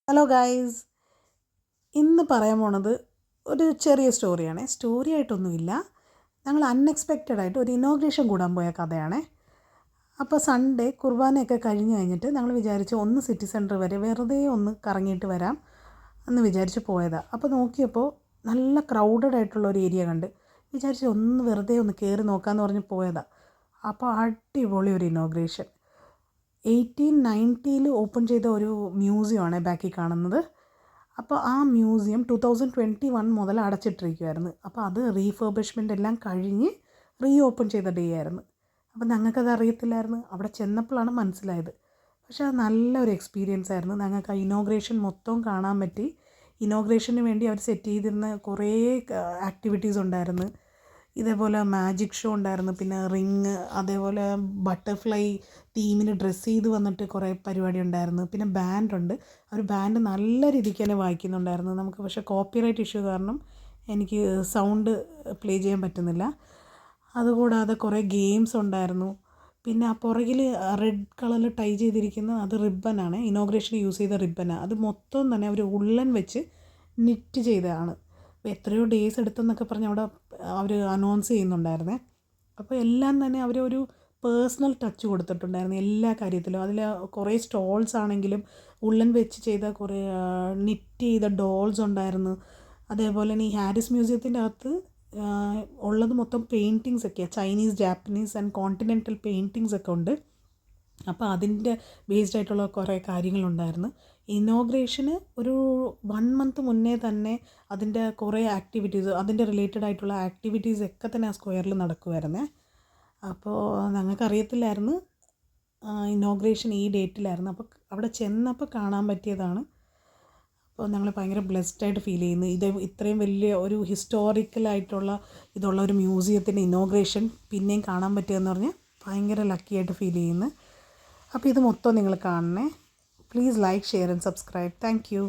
Hello guys, ഇന്ന് പറയാൻ പോണത് ഒരു ചെറിയ സ്റ്റോറിയാണ്. സ്റ്റോറി ആയിട്ടൊന്നുമില്ല, ഞങ്ങൾ അൺഎക്സ്പെക്റ്റഡ് ആയിട്ട് ഒരു ഇനോഗ്രേഷൻ കൂടാൻ പോയ കഥയാണേ. അപ്പോൾ സൺഡേ കുർബാനയൊക്കെ കഴിഞ്ഞ് കഴിഞ്ഞിട്ട് ഞങ്ങൾ വിചാരിച്ചു ഒന്ന് സിറ്റി സെൻറ്റർ വരെ വെറുതെ ഒന്ന് കറങ്ങിയിട്ട് വരാം എന്ന് വിചാരിച്ച് പോയതാണ്. അപ്പോൾ നോക്കിയപ്പോൾ നല്ല ക്രൗഡഡ് ആയിട്ടുള്ള ഒരു ഏരിയ കണ്ട് വിചാരിച്ചു ഒന്ന് വെറുതെ ഒന്ന് കയറി നോക്കാമെന്ന് പറഞ്ഞ് പോയതാണ്. അപ്പോൾ അടിപൊളി ഒരു ഇനോഗ്രേഷൻ. 1890 ഓപ്പൺ ചെയ്ത ഒരു മ്യൂസിയമാണ് ബാക്കിൽ കാണുന്നത്. അപ്പോൾ ആ മ്യൂസിയം 2021 മുതൽ അടച്ചിട്ടിരിക്കുമായിരുന്നു. അപ്പോൾ അത് റീഫർബിഷ്മെൻ്റ് എല്ലാം കഴിഞ്ഞ് റീ ഓപ്പൺ ചെയ്ത ഡേ ആയിരുന്നു. അപ്പോൾ ഞങ്ങൾക്കത് അറിയത്തില്ലായിരുന്നു. അവിടെ ചെന്നപ്പോഴാണ് മനസ്സിലായത്. പക്ഷേ അത് നല്ലൊരു എക്സ്പീരിയൻസ് ആയിരുന്നു. ഞങ്ങൾക്ക് ആ ഇനോഗ്രേഷൻ മൊത്തം കാണാൻ പറ്റി. ഇനോഗ്രേഷന് വേണ്ടി അവർ സെറ്റ് ചെയ്തിരുന്ന കുറേ ആക്ടിവിറ്റീസ് ഉണ്ടായിരുന്നു. ഇതേപോലെ മാജിക് ഷോ ഉണ്ടായിരുന്നു, പിന്നെ റിങ്, അതേപോലെ ബട്ടർഫ്ലൈ തീമിന് ഡ്രസ്സ് ചെയ്ത് വന്നിട്ട് കുറേ പരിപാടി ഉണ്ടായിരുന്നു. പിന്നെ ബാൻഡുണ്ട്, ഒരു ബാൻഡ് നല്ല രീതിക്ക് തന്നെ വായിക്കുന്നുണ്ടായിരുന്നു. നമുക്ക് പക്ഷേ കോപ്പിറൈറ്റ് ഇഷ്യൂ കാരണം എനിക്ക് സൗണ്ട് പ്ലേ ചെയ്യാൻ പറ്റുന്നില്ല. അതുകൂടാതെ കുറേ ഗെയിംസ് ഉണ്ടായിരുന്നു. പിന്നെ ആ പുറകിൽ റെഡ് കളറിൽ ടൈ ചെയ്തിരിക്കുന്ന അത് റിബനാണ്, ഇനോഗ്രേഷന് യൂസ് ചെയ്ത റിബനാണ്. അത് മൊത്തം തന്നെ അവർ ഉള്ളൻ വെച്ച് നിറ്റ് ചെയ്തതാണ്. അപ്പോൾ എത്രയോ ഡേയ്സ് എടുത്തെന്നൊക്കെ പറഞ്ഞ് അവിടെ അവർ അനൗൺസ് ചെയ്യുന്നുണ്ടായിരുന്നേ. അപ്പോൾ എല്ലാം തന്നെ അവരൊരു പേഴ്സണൽ ടച്ച് കൊടുത്തിട്ടുണ്ടായിരുന്നു എല്ലാ കാര്യത്തിലും. അതിൽ കുറേ സ്റ്റോൾസ് ആണെങ്കിലും ഉള്ളൻ വെച്ച് ചെയ്ത കുറേ നിറ്റ് ചെയ്ത ഡോൾസ് ഉണ്ടായിരുന്നു. അതേപോലെ തന്നെ ഈ ഹാരിസ് മ്യൂസിയത്തിൻ്റെ അകത്ത് ഉള്ളത് മൊത്തം പെയിൻറ്റിങ്സ് ഒക്കെയാണ്, Chinese, Japanese and continental paintings ഒക്കെ ഉണ്ട്. അപ്പോൾ അതിൻ്റെ ബേസ്ഡ് ആയിട്ടുള്ള കുറേ കാര്യങ്ങളുണ്ടായിരുന്നു. ഇനോഗ്രേഷന് ഒരു 1 മന്ത് മുന്നേ തന്നെ അതിൻ്റെ കുറേ ആക്ടിവിറ്റീസ്, അതിൻ്റെ റിലേറ്റഡ് ആയിട്ടുള്ള ആക്ടിവിറ്റീസ് ഒക്കെ തന്നെ ആ സ്ക്വയറിൽ നടക്കുമായിരുന്നേ. അപ്പോൾ ഞങ്ങൾക്കറിയത്തില്ലായിരുന്നു ഇനോഗ്രേഷൻ ഈ ഡേറ്റിലായിരുന്നു. അപ്പോൾ അവിടെ ചെന്നപ്പോൾ കാണാൻ പറ്റിയതാണ്. അപ്പോൾ ഞങ്ങൾ ഭയങ്കര ബ്ലെസ്ഡായിട്ട് ഫീൽ ചെയ്യുന്നു. ഇത്രയും വലിയ ഒരു ഹിസ്റ്റോറിക്കലായിട്ടുള്ള ഇതുള്ള ഒരു മ്യൂസിയത്തിൻ്റെ ഇനോഗ്രേഷൻ പിന്നെയും കാണാൻ പറ്റുകയെന്ന് പറഞ്ഞാൽ ഭയങ്കര ലക്കിയായിട്ട് ഫീൽ ചെയ്യുന്നു. അപ്പോൾ ഇത് മൊത്തം നിങ്ങൾ കാണണേ. Please like, share and subscribe. Thank you.